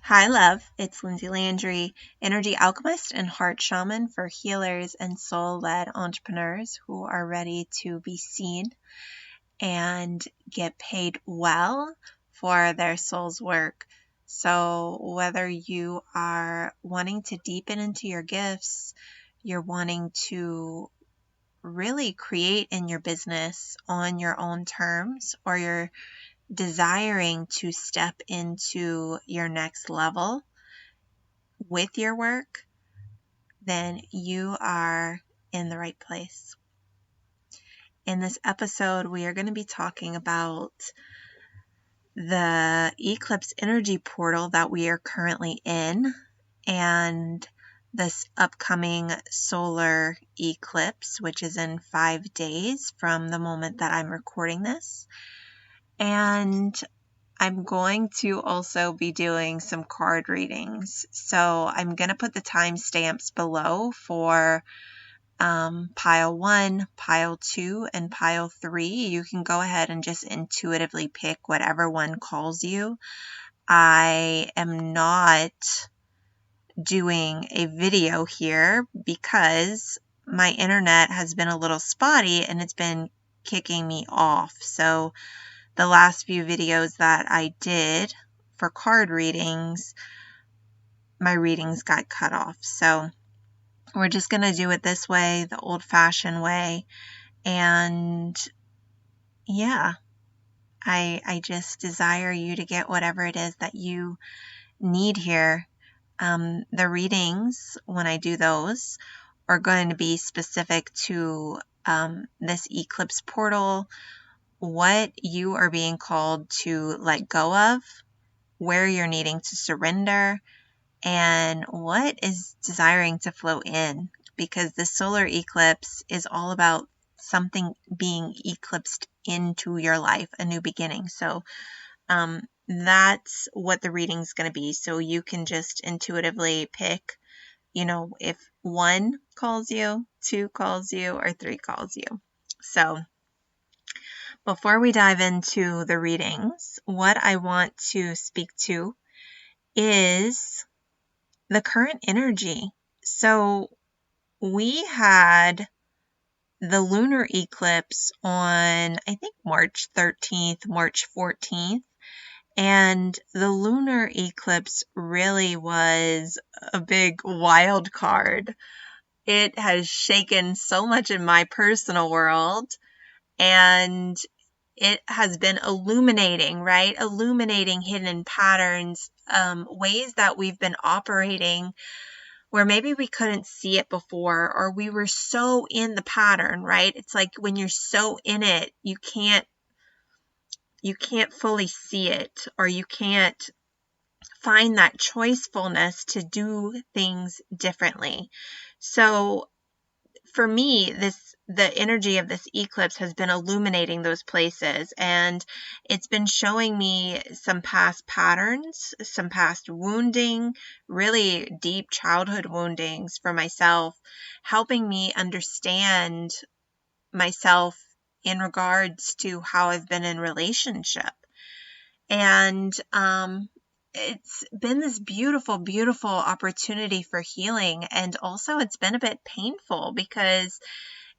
Hi, love. It's Lindsay Landry, energy alchemist and heart shaman for healers and soul led entrepreneurs who are ready to be seen and get paid well for their soul's work. So, whether you are wanting to deepen into your gifts, you're wanting to really create in your business on your own terms, or you're desiring to step into your next level with your work, then you are in the right place. In this episode, we are going to be talking about the Eclipse Energy Portal that we are currently in and this upcoming solar eclipse, which is in 5 days from the moment that I'm recording this. And I'm going to also be doing some card readings. So I'm going to put the timestamps below for pile 1, pile 2, and pile 3. You can go ahead and just intuitively pick whatever one calls you. I am not doing a video here because my internet has been a little spotty and it's been kicking me off. So the last few videos that I did for card readings, my readings got cut off. So we're just going to do it this way, the old-fashioned way. And yeah, I just desire you to get whatever it is that you need here. The readings, when I do those, are going to be specific to this eclipse portal, what you are being called to let go of, where you're needing to surrender, and what is desiring to flow in, because the solar eclipse is all about something being eclipsed into your life, a new beginning. So that's what the reading is going to be. So you can just intuitively pick, if 1 calls you, 2 calls you, or 3 calls you. So before we dive into the readings, what I want to speak to is the current energy. So we had the lunar eclipse on, I think, March 13th, March 14th. And the lunar eclipse really was a big wild card. It has shaken so much in my personal world, and it has been illuminating, right? Illuminating hidden patterns, ways that we've been operating where maybe we couldn't see it before, or we were so in the pattern, right? It's like when you're so in it, you can't fully see it, or you can't find that choicefulness to do things differently. So for me, the energy of this eclipse has been illuminating those places, and it's been showing me some past patterns, some past wounding, really deep childhood woundings for myself, helping me understand myself in regards to how I've been in relationship. And it's been this beautiful, beautiful opportunity for healing. And also it's been a bit painful because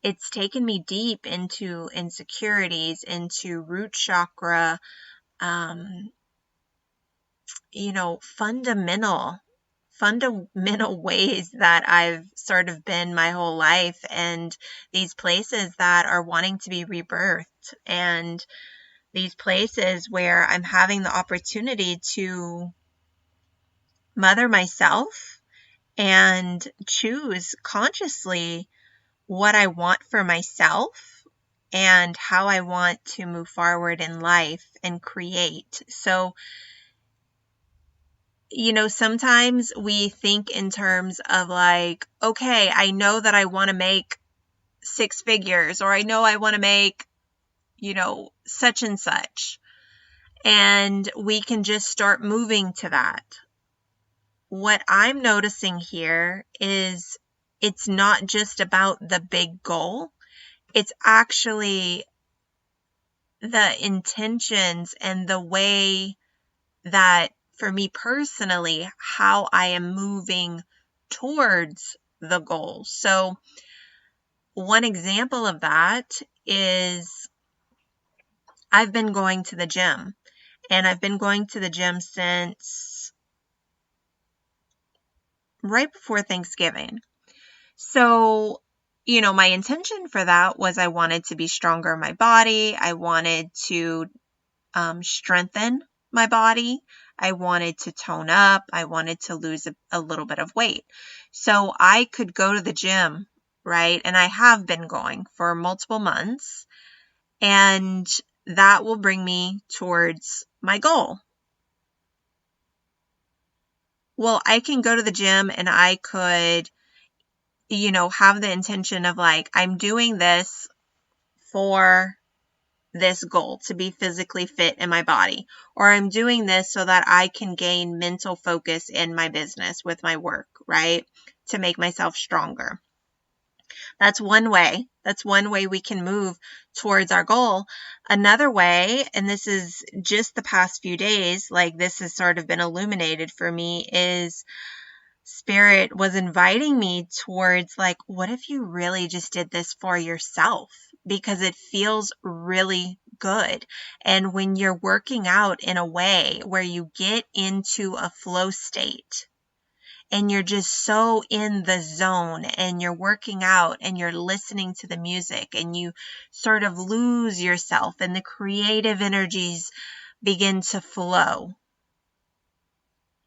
it's taken me deep into insecurities, into root chakra, fundamental ways that I've sort of been my whole life, and these places that are wanting to be rebirthed, and these places where I'm having the opportunity to mother myself and choose consciously what I want for myself and how I want to move forward in life and create. So, sometimes we think in terms of like, okay, I know that I want to make 6 figures, or I know I want to make, such and such. And we can just start moving to that. What I'm noticing here is it's not just about the big goal. It's actually the intentions and the way that for me personally, how I am moving towards the goal. So one example of that is I've been going to the gym, and I've been going to the gym since right before Thanksgiving. So, my intention for that was I wanted to be stronger in my body. I wanted to strengthen my body. I wanted to tone up. I wanted to lose a little bit of weight. So I could go to the gym, right? And I have been going for multiple months, and that will bring me towards my goal. Well, I can go to the gym and I could, have the intention of like, I'm doing this for this goal to be physically fit in my body, or I'm doing this so that I can gain mental focus in my business with my work, right? To make myself stronger. That's one way. That's one way we can move towards our goal. Another way, and this is just the past few days, like this has sort of been illuminated for me, is Spirit was inviting me towards like, what if you really just did this for yourself? Because it feels really good. And when you're working out in a way where you get into a flow state and you're just so in the zone and you're working out and you're listening to the music and you sort of lose yourself and the creative energies begin to flow.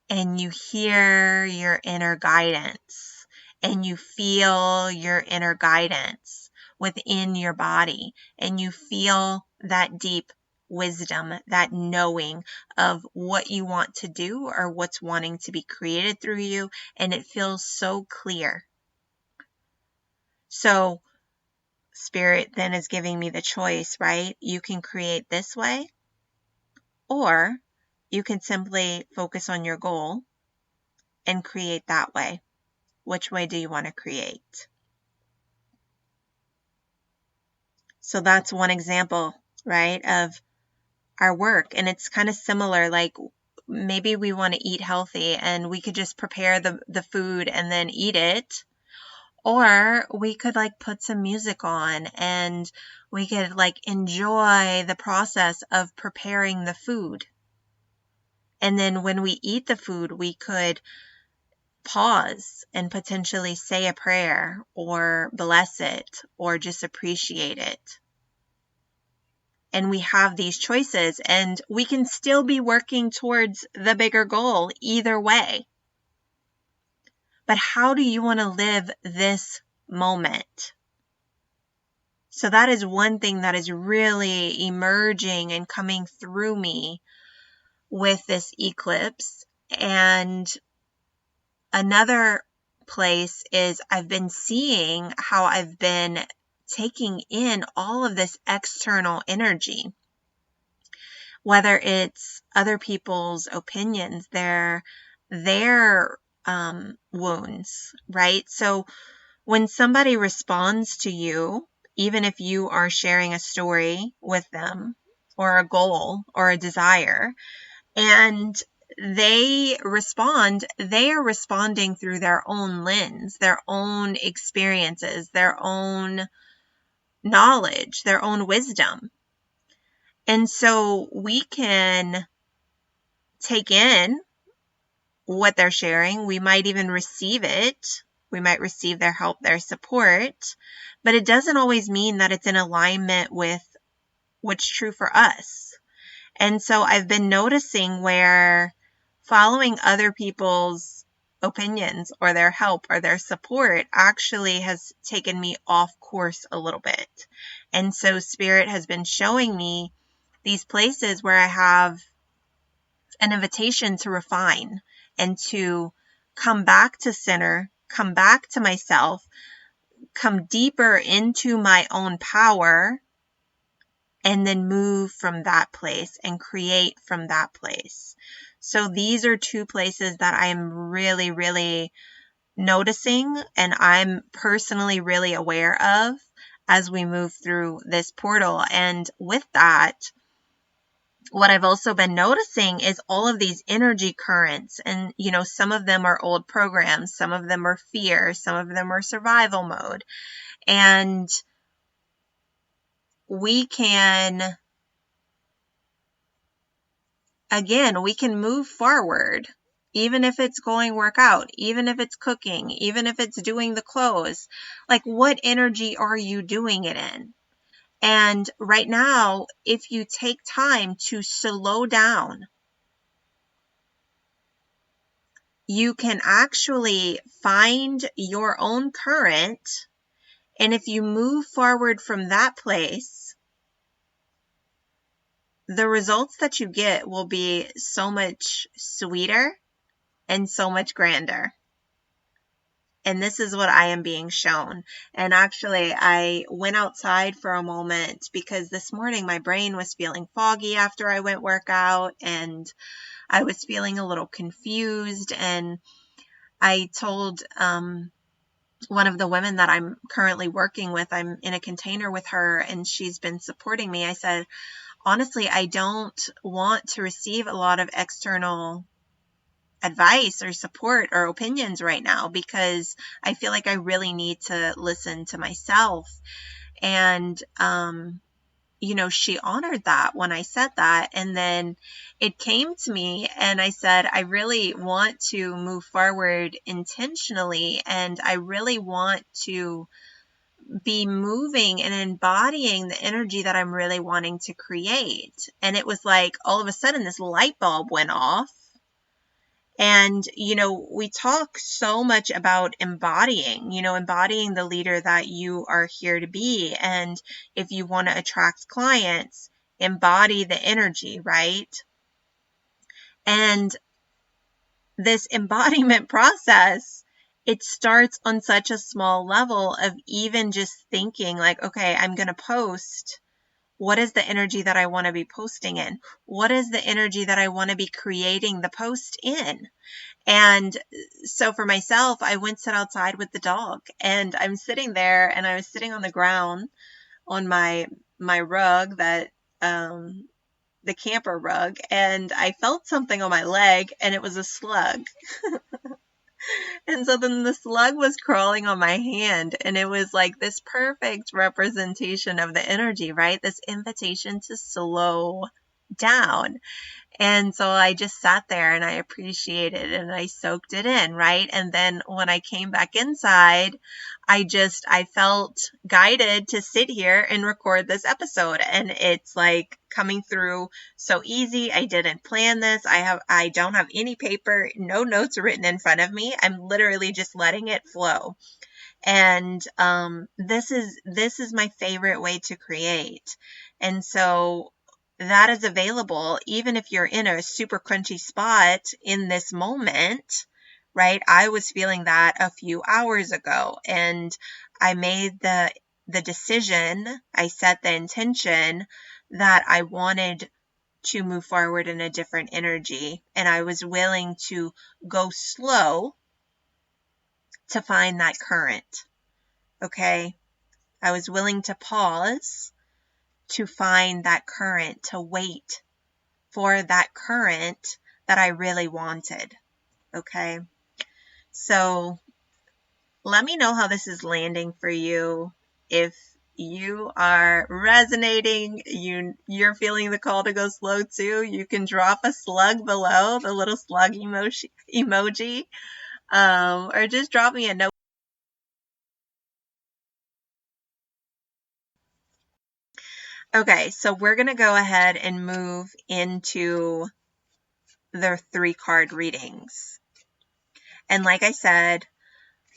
And you hear your inner guidance and you feel your inner guidance within your body, and you feel that deep wisdom, that knowing of what you want to do or what's wanting to be created through you, and it feels so clear. So Spirit then is giving me the choice, right? You can create this way, or you can simply focus on your goal and create that way. Which way do you want to create? So that's one example, right, of our work. And it's kind of similar, like maybe we want to eat healthy and we could just prepare the food and then eat it. Or we could like put some music on and we could like enjoy the process of preparing the food. And then when we eat the food, we could pause and potentially say a prayer or bless it or just appreciate it. And we have these choices, and we can still be working towards the bigger goal either way. But how do you want to live this moment? So that is one thing that is really emerging and coming through me with this eclipse. And another place is I've been seeing how I've been taking in all of this external energy, whether it's other people's opinions, their wounds, right? So when somebody responds to you, even if you are sharing a story with them or a goal or a desire, and they are responding through their own lens, their own experiences, their own knowledge, their own wisdom. And so we can take in what they're sharing. We might even receive it. We might receive their help, their support, but it doesn't always mean that it's in alignment with what's true for us. And so I've been noticing where following other people's opinions or their help or their support actually has taken me off course a little bit. And so Spirit has been showing me these places where I have an invitation to refine and to come back to center, come back to myself, come deeper into my own power, and then move from that place and create from that place. So these are two places that I'm really, really noticing and I'm personally really aware of as we move through this portal. And with that, what I've also been noticing is all of these energy currents, and some of them are old programs, some of them are fear, some of them are survival mode, and we can move forward, even if it's going workout, even if it's cooking, even if it's doing the clothes. Like, what energy are you doing it in? And right now, if you take time to slow down, you can actually find your own current. And if you move forward from that place, the results that you get will be so much sweeter and so much grander. And this is what I am being shown. And actually, I went outside for a moment because this morning my brain was feeling foggy after I went workout, and I was feeling a little confused. And I told one of the women that I'm currently working with, I'm in a container with her, and she's been supporting me. I said, honestly, I don't want to receive a lot of external advice or support or opinions right now, because I feel like I really need to listen to myself. And, she honored that when I said that. And then it came to me, and I said, I really want to move forward intentionally, and I really want to be moving and embodying the energy that I'm really wanting to create. And it was like all of a sudden this light bulb went off. And, we talk so much about embodying the leader that you are here to be. And if you want to attract clients, embody the energy, right? And this embodiment process, it starts on such a small level of even just thinking like, okay, I'm going to post. What is the energy that I want to be posting in? What is the energy that I want to be creating the post in? And so for myself, I went sit outside with the dog, and I'm sitting there, and I was sitting on the ground on my rug, that the camper rug, and I felt something on my leg, and it was a slug. And so then the slug was crawling on my hand, and it was like this perfect representation of the energy, right? This invitation to slow down. And so I just sat there and I appreciated it and I soaked it in, right? And then when I came back inside, I felt guided to sit here and record this episode. And it's like coming through so easy. I didn't plan this. I don't have any paper, no notes written in front of me. I'm literally just letting it flow. And this is my favorite way to create. And so that is available even if you're in a super crunchy spot in this moment, right? I was feeling that a few hours ago, and I made the decision, I set the intention that I wanted to move forward in a different energy, and I was willing to go slow to find that current. Okay? I was willing to pause to find that current, to wait for that current that I really wanted. Okay? So let me know how this is landing for you. If you are resonating, you're feeling the call to go slow too, you can drop a slug below, the little slug emoji, or just drop me a note. Okay, so we're going to go ahead and move into their 3-card readings. And like I said,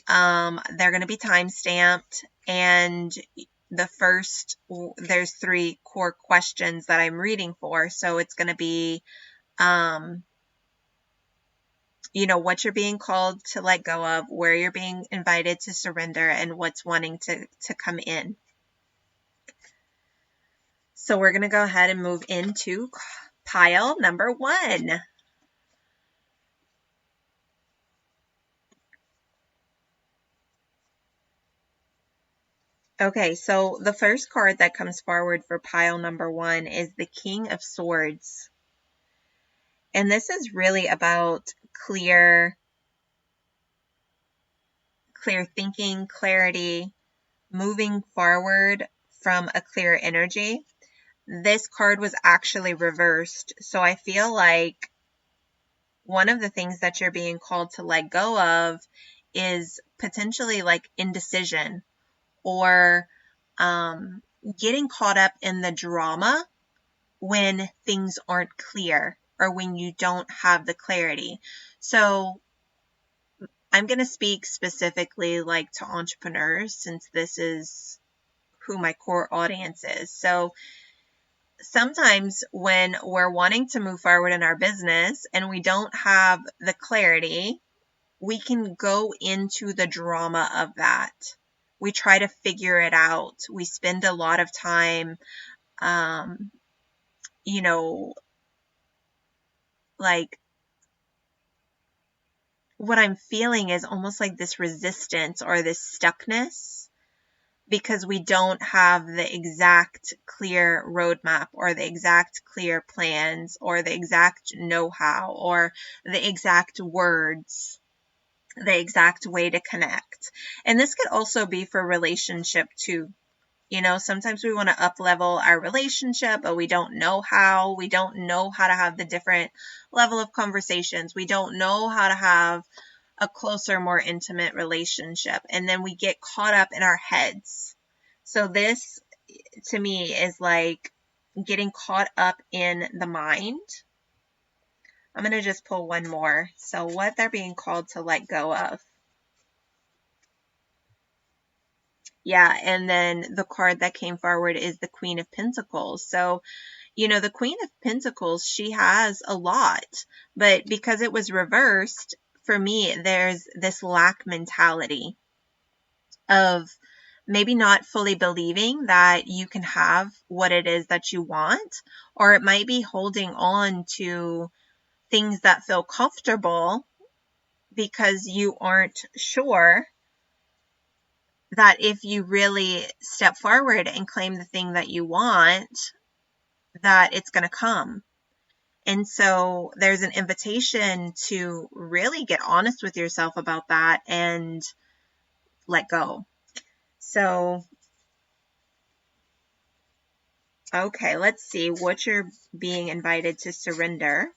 they're going to be time-stamped, and there's 3 core questions that I'm reading for. So it's going to be, what you're being called to let go of, where you're being invited to surrender, and what's wanting to come in. So we're going to go ahead and move into pile number 1. Okay, so the first card that comes forward for pile number 1 is the King of Swords. And this is really about clear thinking, clarity, moving forward from a clear energy. This card was actually reversed. So I feel like one of the things that you're being called to let go of is potentially like indecision or getting caught up in the drama when things aren't clear or when you don't have the clarity. So I'm going to speak specifically like to entrepreneurs since this is who my core audience is. So sometimes when we're wanting to move forward in our business and we don't have the clarity, we can go into the drama of that. We try to figure it out. We spend a lot of time, like what I'm feeling is almost like this resistance or this stuckness because we don't have the exact clear roadmap or the exact clear plans or the exact know-how or the exact words, the exact way to connect. And this could also be for relationship too. Sometimes we want to up level our relationship, but we don't know how. We don't know how to have the different level of conversations. We don't know how to have a closer, more intimate relationship. And then we get caught up in our heads. So this, to me, is like getting caught up in the mind. I'm going to just pull one more. So what they're being called to let go of. Yeah, and then the card that came forward is the Queen of Pentacles. So, the Queen of Pentacles, she has a lot, but because it was reversed, for me, there's this lack mentality of maybe not fully believing that you can have what it is that you want, or it might be holding on to things that feel comfortable because you aren't sure that if you really step forward and claim the thing that you want, that it's going to come. And so there's an invitation to really get honest with yourself about that and let go. So, okay, let's see what you're being invited to surrender.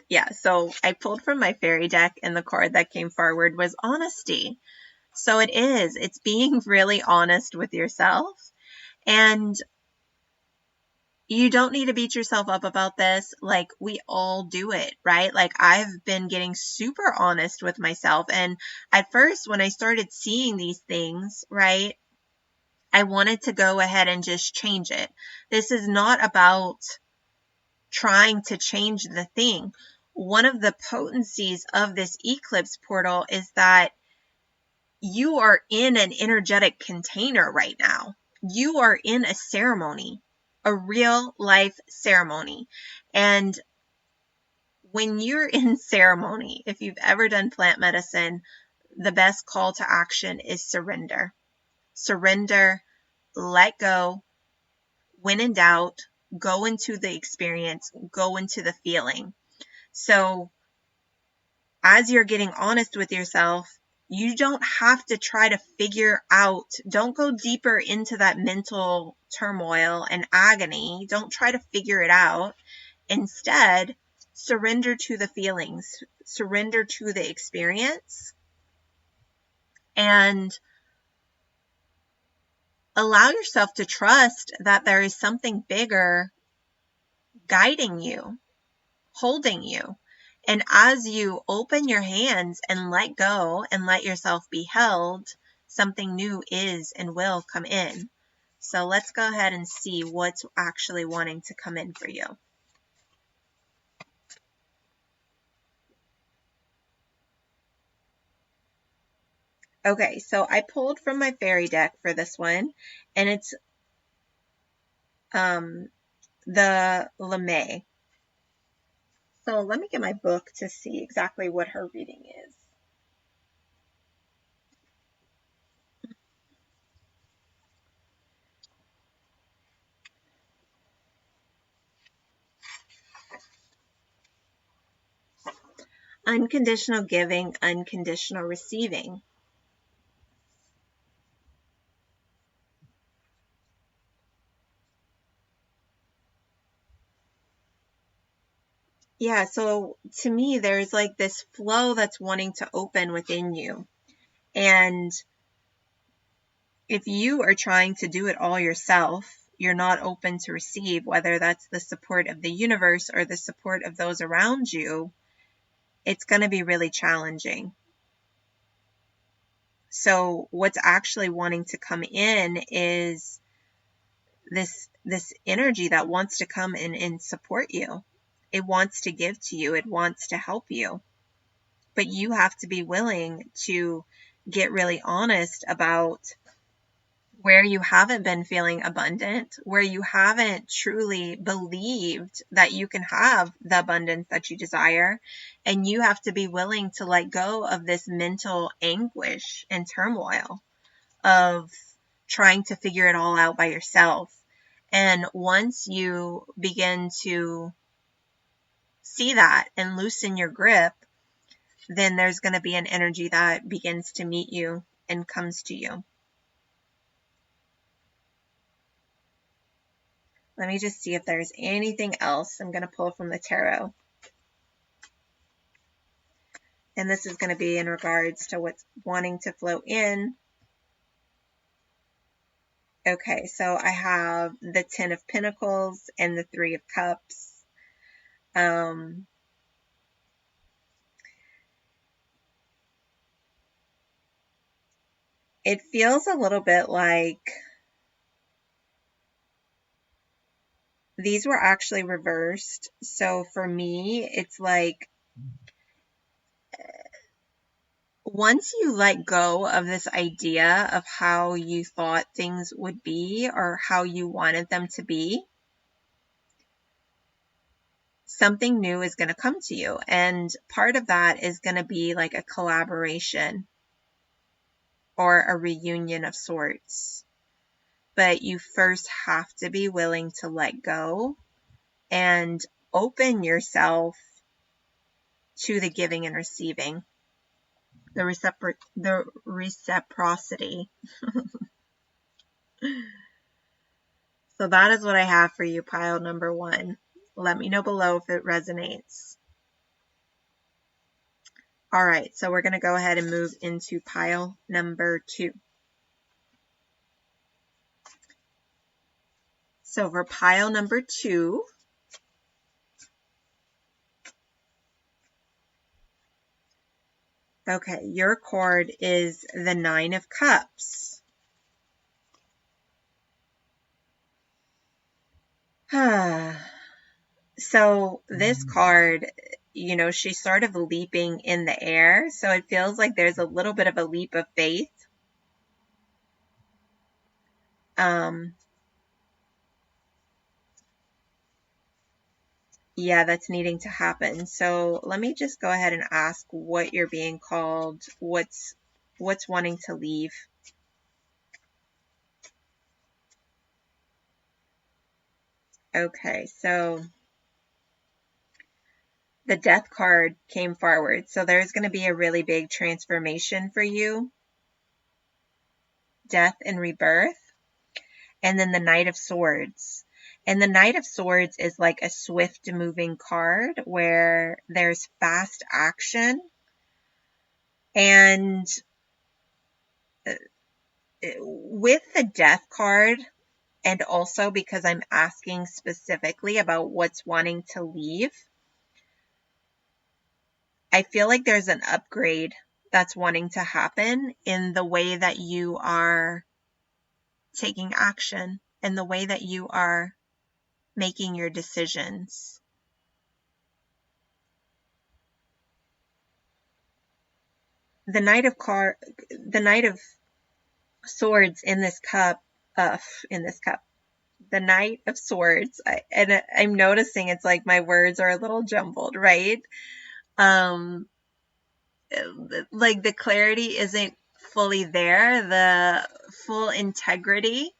Yeah, so I pulled from my fairy deck and the card that came forward was honesty. So it's being really honest with yourself. And you don't need to beat yourself up about this. Like, we all do it, right? Like, I've been getting super honest with myself. And at first, when I started seeing these things, right, I wanted to go ahead and just change it. This is not about trying to change the thing. One of the potencies of this eclipse portal is that you are in an energetic container right now. You are in a ceremony, a real life ceremony. And when you're in ceremony, if you've ever done plant medicine, the best call to action is surrender. Surrender, let go. When in doubt, go into the experience, go into the feeling. So as you're getting honest with yourself, you don't have to try to figure out, don't go deeper into that mental turmoil and agony. Don't try to figure it out. Instead, surrender to the feelings, surrender to the experience, and allow yourself to trust that there is something bigger guiding you, holding you. And as you open your hands and let go and let yourself be held, something new is and will come in. So let's go ahead and see what's actually wanting to come in for you. Okay, so I pulled from my fairy deck for this one, and it's the Lemay. So let me get my book to see exactly what her reading is. Unconditional giving, unconditional receiving. Yeah, so to me, there's like this flow that's wanting to open within you. And if you are trying to do it all yourself, you're not open to receive, whether that's the support of the universe or the support of those around you, it's going to be really challenging. So what's actually wanting to come in is this energy that wants to come in and support you. It wants to give to you. It wants to help you. But you have to be willing to get really honest about where you haven't been feeling abundant, where you haven't truly believed that you can have the abundance that you desire. And you have to be willing to let go of this mental anguish and turmoil of trying to figure it all out by yourself. And once you begin to see that and loosen your grip, then there's going to be an energy that begins to meet you and comes to you. Let me just see if there's anything else I'm going to pull from the tarot. And this is going to be in regards to what's wanting to flow in. Okay, so I have the 10 of Pentacles and the 3 of Cups. It feels a little bit like these were actually reversed. So for me, it's like once you let go of this idea of how you thought things would be or how you wanted them to be, something new is going to come to you. And part of that is going to be like a collaboration or a reunion of sorts. But you first have to be willing to let go and open yourself to the giving and receiving, the reciprocity. So that is what I have for you, pile number 1. Let me know below if it resonates. All right, so we're going to go ahead and move into pile number 2. So for pile number 2, okay, your card is the 9 of Cups. So this card, you know, she's sort of leaping in the air. So it feels like there's a little bit of a leap of faith. Yeah, that's needing to happen. So let me just go ahead and ask what you're being called, what's wanting to leave. Okay, so the Death card came forward. So there's going to be a really big transformation for you. Death and rebirth. And then the Knight of Swords. And the Knight of Swords is like a swift moving card where there's fast action. And with the Death card, and also because I'm asking specifically about what's wanting to leave, I feel like there's an upgrade that's wanting to happen in the way that you are taking action and the way that you are making your decisions. The Knight of Swords in this cup, the Knight of Swords, I'm noticing it's like my words are a little jumbled, right? Like the clarity isn't fully there, the full integrity,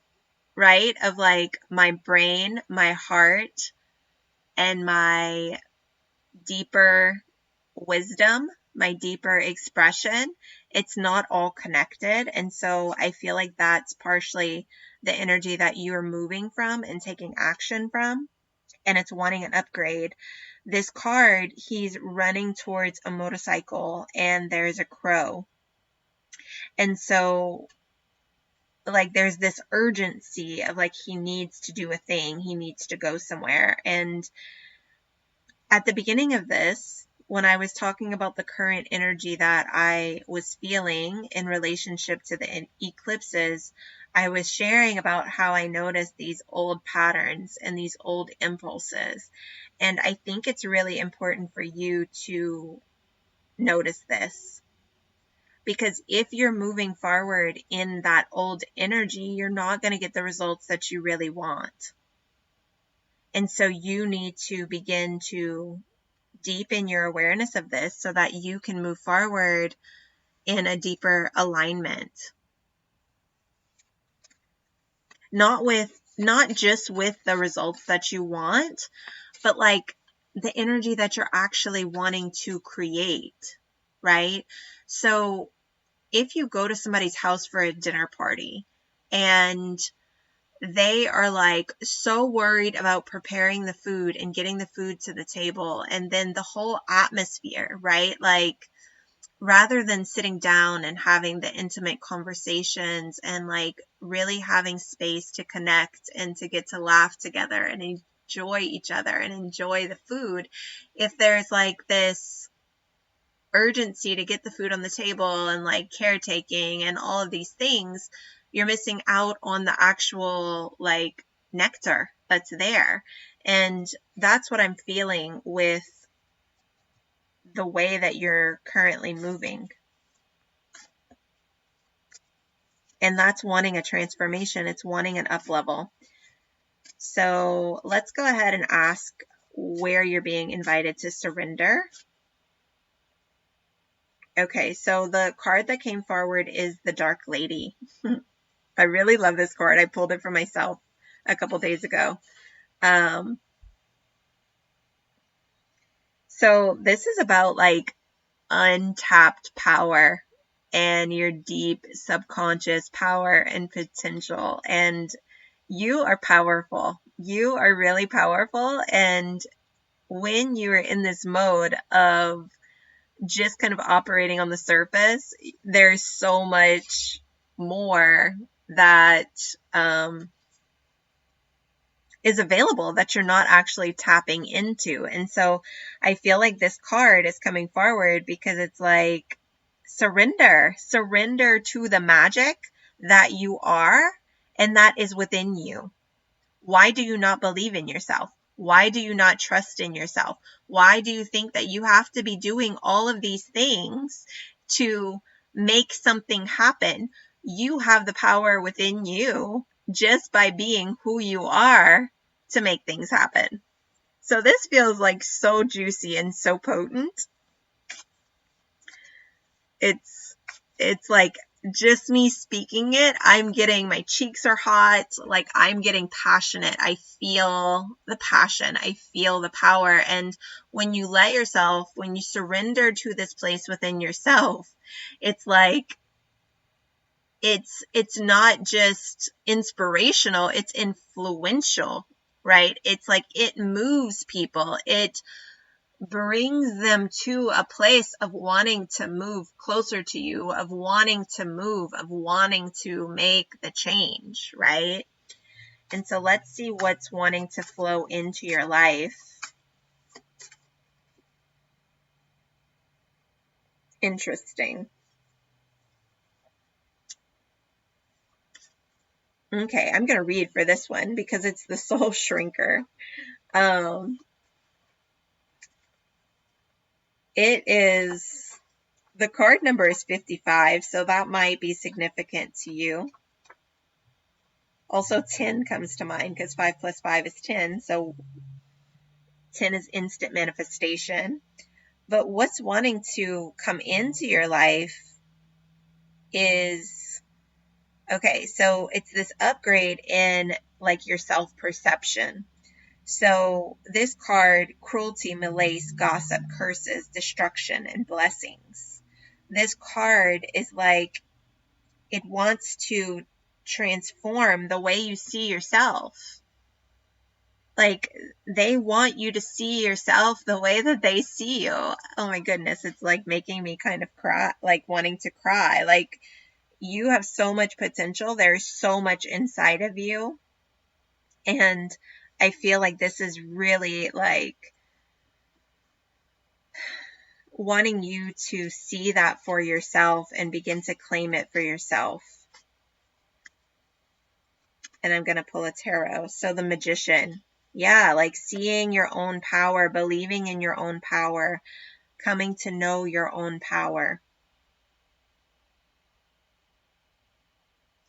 right, of like my brain, my heart, and my deeper wisdom, my deeper expression. It's not all connected. And so I feel like that's partially the energy that you're moving from and taking action from. And it's wanting an upgrade. This card, he's running towards a motorcycle and there's a crow. And so like there's this urgency of like he needs to do a thing, he needs to go somewhere. And at the beginning of this, when I was talking about the current energy that I was feeling in relationship to the eclipses, I was sharing about how I noticed these old patterns and these old impulses. And I think it's really important for you to notice this. Because if you're moving forward in that old energy, you're not going to get the results that you really want. And so you need to begin to deepen your awareness of this so that you can move forward in a deeper alignment. Not just with the results that you want, but like the energy that you're actually wanting to create, right? So if you go to somebody's house for a dinner party and they are like so worried about preparing the food and getting the food to the table, and then the whole atmosphere, right? Like rather than sitting down and having the intimate conversations and like really having space to connect and to get to laugh together and enjoy each other and enjoy the food, if there's like this urgency to get the food on the table and like caretaking and all of these things, you're missing out on the actual like nectar that's there. And that's what I'm feeling with the way that you're currently moving. And that's wanting a transformation. It's wanting an up level. So let's go ahead and ask where you're being invited to surrender. Okay, so the card that came forward is the Dark Lady. I really love this card. I pulled it for myself a couple days ago. So this is about like untapped power and your deep subconscious power and potential. And you are powerful. You are really powerful. And when you are in this mode of just kind of operating on the surface, there's so much more that is available that you're not actually tapping into. And so I feel like this card is coming forward because it's like surrender to the magic that you are and that is within you. Why do you not believe in yourself? Why do you not trust in yourself? Why do you think that you have to be doing all of these things to make something happen? You have the power within you just by being who you are to make things happen. So this feels like so juicy and so potent. It's like just me speaking it, I'm getting, my cheeks are hot, like I'm getting passionate. I feel the passion. I feel the power. And when you let yourself, when you surrender to this place within yourself, it's like, it's not just inspirational, it's influential, right? It's like it moves people. It brings them to a place of wanting to move closer to you, of wanting to move, of wanting to make the change, right? And so let's see what's wanting to flow into your life. Interesting. Okay, I'm going to read for this one because it's the Soul Shrinker. It is, the card number is 55, so that might be significant to you. Also 10 comes to mind because 5 plus 5 is 10, so 10 is instant manifestation. But what's wanting to come into your life is, okay, so it's this upgrade in like your self-perception. So this card, cruelty, malaise, gossip, curses, destruction, and blessings. This card is like it wants to transform the way you see yourself. Like they want you to see yourself the way that they see you. Oh my goodness, it's like making me kind of cry, like wanting to cry. Like you have so much potential. There's so much inside of you. And I feel like this is really like wanting you to see that for yourself and begin to claim it for yourself. And I'm going to pull a tarot. So the Magician. Yeah, like seeing your own power, believing in your own power, coming to know your own power.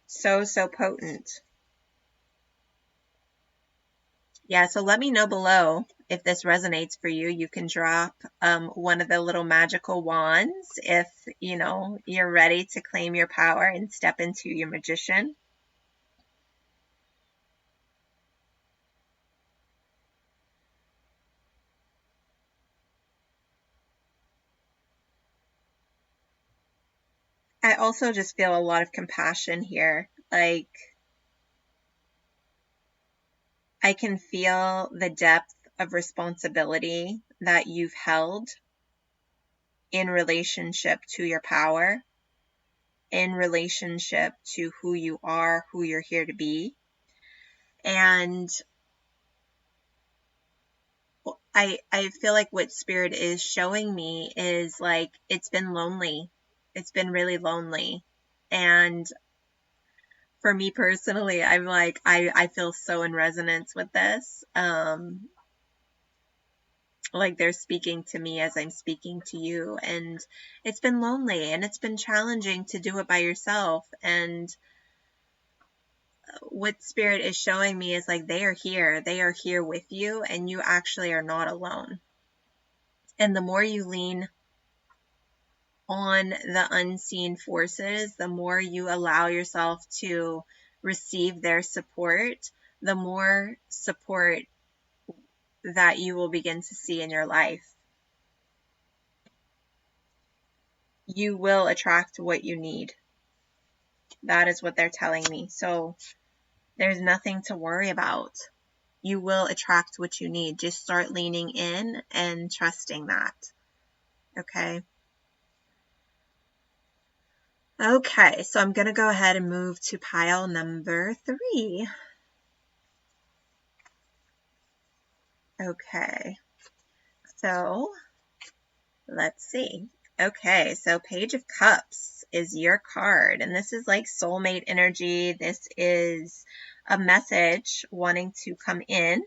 So potent. Yeah, so let me know below if this resonates for you. You can drop one of the little magical wands if, you know, you're ready to claim your power and step into your Magician. I also just feel a lot of compassion here. Like, I can feel the depth of responsibility that you've held in relationship to your power, in relationship to who you are, who you're here to be. And I feel like what Spirit is showing me is like it's been lonely. It's been really lonely. And for me personally, I'm like, I feel so in resonance with this. Like they're speaking to me as I'm speaking to you. And it's been lonely and it's been challenging to do it by yourself. And what Spirit is showing me is like they are here with you, and you actually are not alone. And the more you lean on the unseen forces, the more you allow yourself to receive their support, the more support that you will begin to see in your life. You will attract what you need. That is what they're telling me. So there's nothing to worry about. You will attract what you need. Just start leaning in and trusting that. Okay. Okay, so I'm going to go ahead and move to pile number 3. Okay, so let's see. Okay, so Page of Cups is your card, and this is like soulmate energy. This is a message wanting to come in.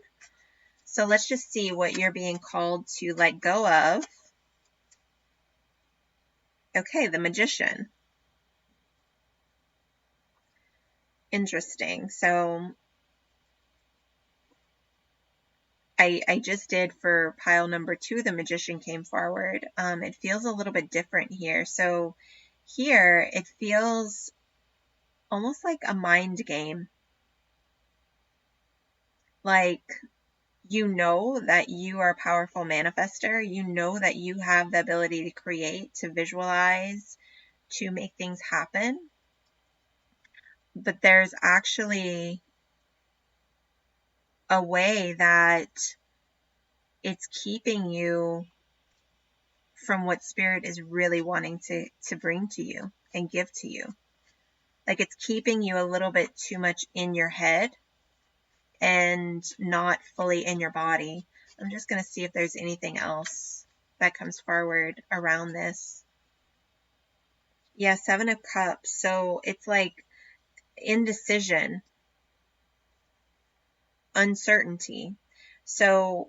So let's just see what you're being called to let go of. Okay, the Magician. Interesting. So I just did for pile number 2, the Magician came forward. It feels a little bit different here. So here it feels almost like a mind game. Like, you know that you are a powerful manifester. You know that you have the ability to create, to visualize, to make things happen. But there's actually a way that it's keeping you from what Spirit is really wanting to bring to you and give to you. Like it's keeping you a little bit too much in your head and not fully in your body. I'm just going to see if there's anything else that comes forward around this. Yeah, 7 of Cups. So it's like indecision, uncertainty. So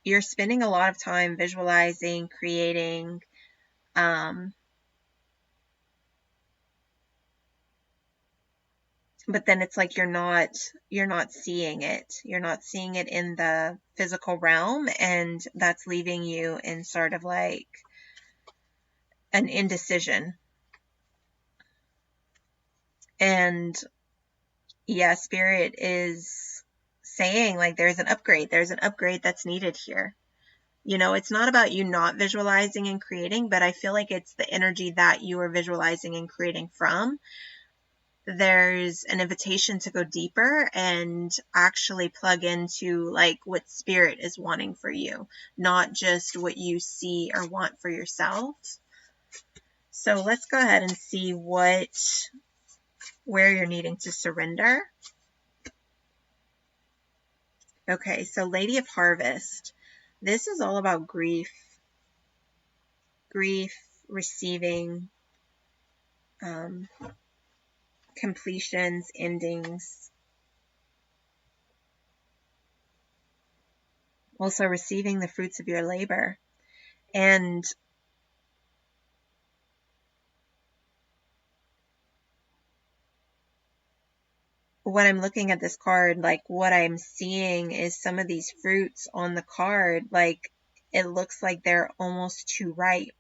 you're spending a lot of time visualizing, creating, but then it's like you're not seeing it. You're not seeing it in the physical realm, and that's leaving you in sort of like an indecision. And yeah, Spirit is saying like there's an upgrade that's needed here. You know, it's not about you not visualizing and creating, but I feel like it's the energy that you are visualizing and creating from. There's an invitation to go deeper and actually plug into like what spirit is wanting for you, not just what you see or want for yourself. So let's go ahead and see where you're needing to surrender. Okay, so Lady of Harvest. This is all about grief, receiving, completions, endings. Also receiving the fruits of your labor. And when I'm looking at this card, like what I'm seeing is some of these fruits on the card, like it looks like they're almost too ripe.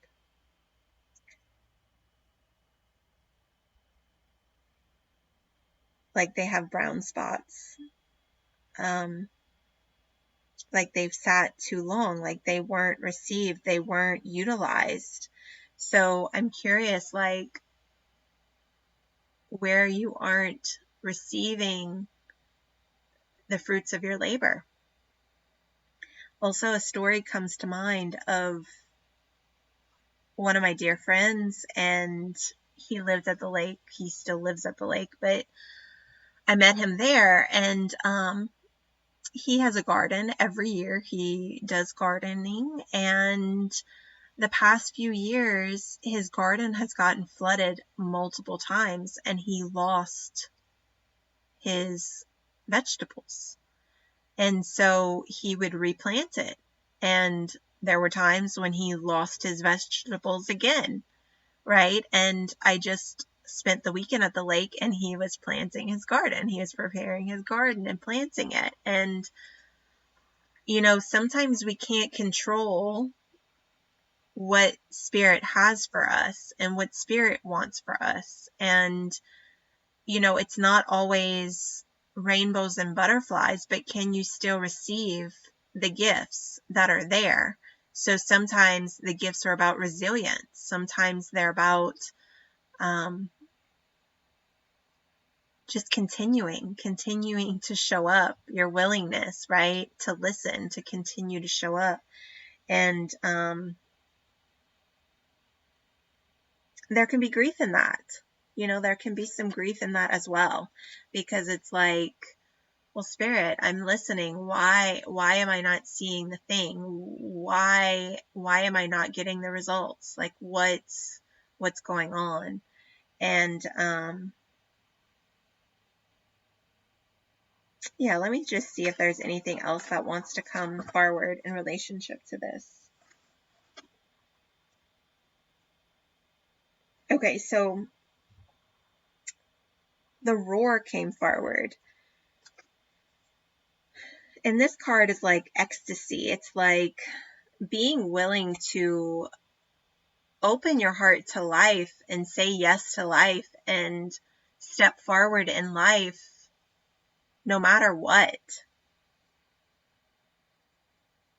Like they have brown spots. Like they've sat too long, like they weren't received, they weren't utilized. So I'm curious, like where you aren't receiving the fruits of your labor. Also, a story comes to mind of one of my dear friends, and he lived at the lake. He still lives at the lake, but I met him there, and he has a garden. Every year he does gardening, and the past few years his garden has gotten flooded multiple times, and he lost his vegetables. And so he would replant it. And there were times when he lost his vegetables again, right? And I just spent the weekend at the lake, and he was planting his garden. He was preparing his garden and planting it. And, you know, sometimes we can't control what spirit has for us and what spirit wants for us. And, you know, it's not always rainbows and butterflies, but can you still receive the gifts that are there? So sometimes the gifts are about resilience. Sometimes they're about just continuing to show up, your willingness, right? To listen, to continue to show up. And there can be grief in that. You know, there can be some grief in that as well, because it's like, well, spirit, I'm listening. Why am I not seeing the thing? Why am I not getting the results? Like what's going on? And yeah, let me just see if there's anything else that wants to come forward in relationship to this. Okay, so the roar came forward. And this card is like ecstasy. It's like being willing to open your heart to life and say yes to life and step forward in life no matter what.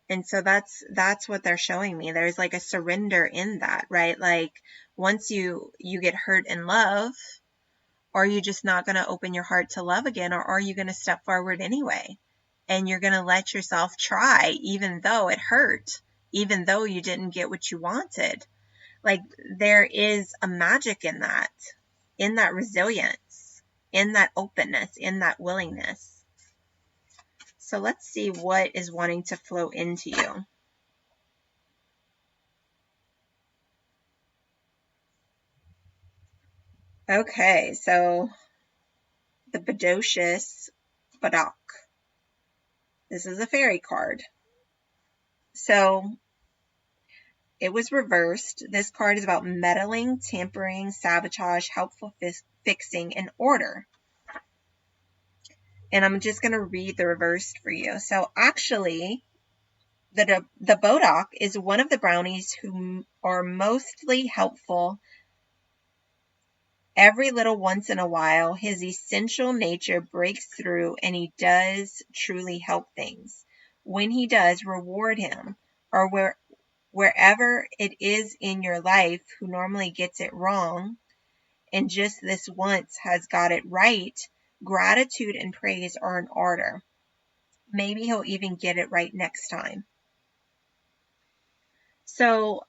And so that's what they're showing me. There's like a surrender in that, right? Like once you get hurt in love, are you just not going to open your heart to love again? Or are you going to step forward anyway? And you're going to let yourself try, even though it hurt, even though you didn't get what you wanted. Like there is a magic in that resilience, in that openness, in that willingness. So let's see what is wanting to flow into you. Okay, so the Bodacious Badak. This is a fairy card. So it was reversed. This card is about meddling, tampering, sabotage, helpful fixing, and order. And I'm just going to read the reversed for you. So actually, the Bodak is one of the brownies who are mostly helpful Every little once in a while, his essential nature breaks through and he does truly help things. When he does, reward him, or wherever it is in your life who normally gets it wrong and just this once has got it right, gratitude and praise are in order. Maybe he'll even get it right next time. So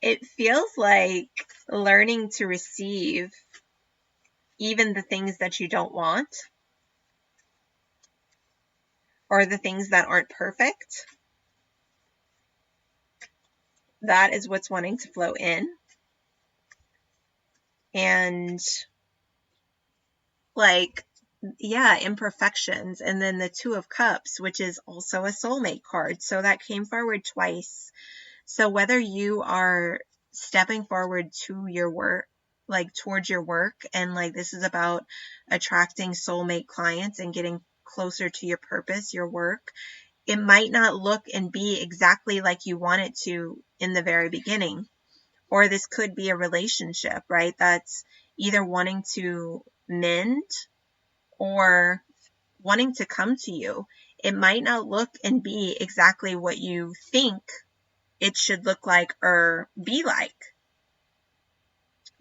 it feels like learning to receive even the things that you don't want or the things that aren't perfect. That is what's wanting to flow in. And like, yeah, imperfections. And then the Two of Cups, which is also a soulmate card. So that came forward twice. So whether you are stepping forward to your work, like towards your work, and like this is about attracting soulmate clients and getting closer to your purpose, your work, it might not look and be exactly like you want it to in the very beginning. Or this could be a relationship, right? That's either wanting to mend or wanting to come to you. It might not look and be exactly what you think it should look like or be like.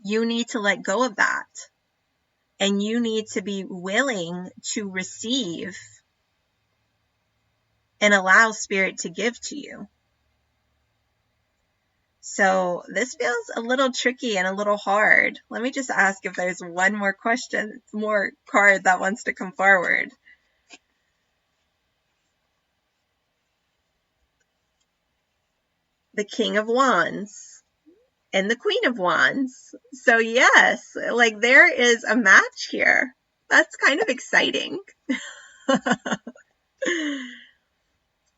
You need to let go of that. And you need to be willing to receive and allow Spirit to give to you. So this feels a little tricky and a little hard. Let me just ask if there's one more question, more card that wants to come forward. The King of Wands and the Queen of Wands. So yes, like there is a match here. That's kind of exciting.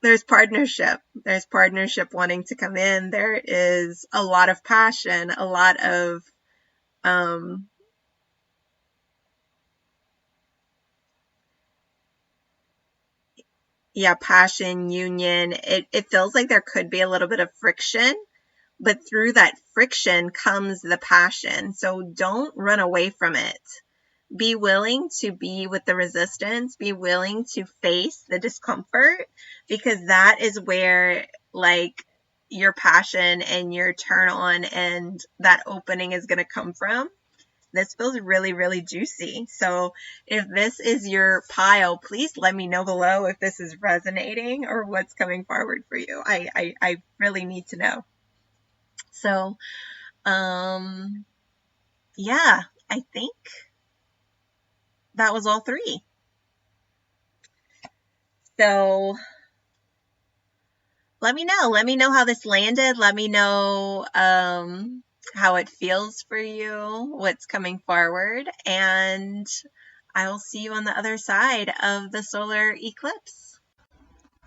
There's partnership. There's partnership wanting to come in. There is a lot of passion, a lot of passion, union. It feels like there could be a little bit of friction, but through that friction comes the passion. So don't run away from it. Be willing to be with the resistance, be willing to face the discomfort, because that is where like your passion and your turn on and that opening is going to come from. This feels really, really juicy. So if this is your pile, please let me know below if this is resonating or what's coming forward for you. I really need to know. So, yeah, I think that was all three. So let me know how this landed. Let me know how it feels for you, what's coming forward, and I will see you on the other side of the solar eclipse.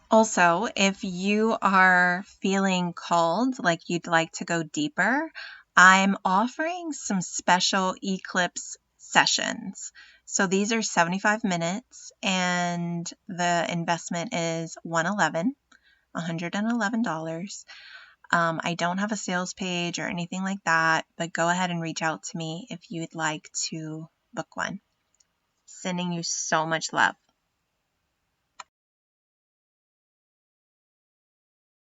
Also, if you are feeling called, like you'd like to go deeper, I'm offering some special eclipse sessions. So these are 75 minutes and the investment is $111. I don't have a sales page or anything like that, but go ahead and reach out to me if you'd like to book one. Sending you so much love.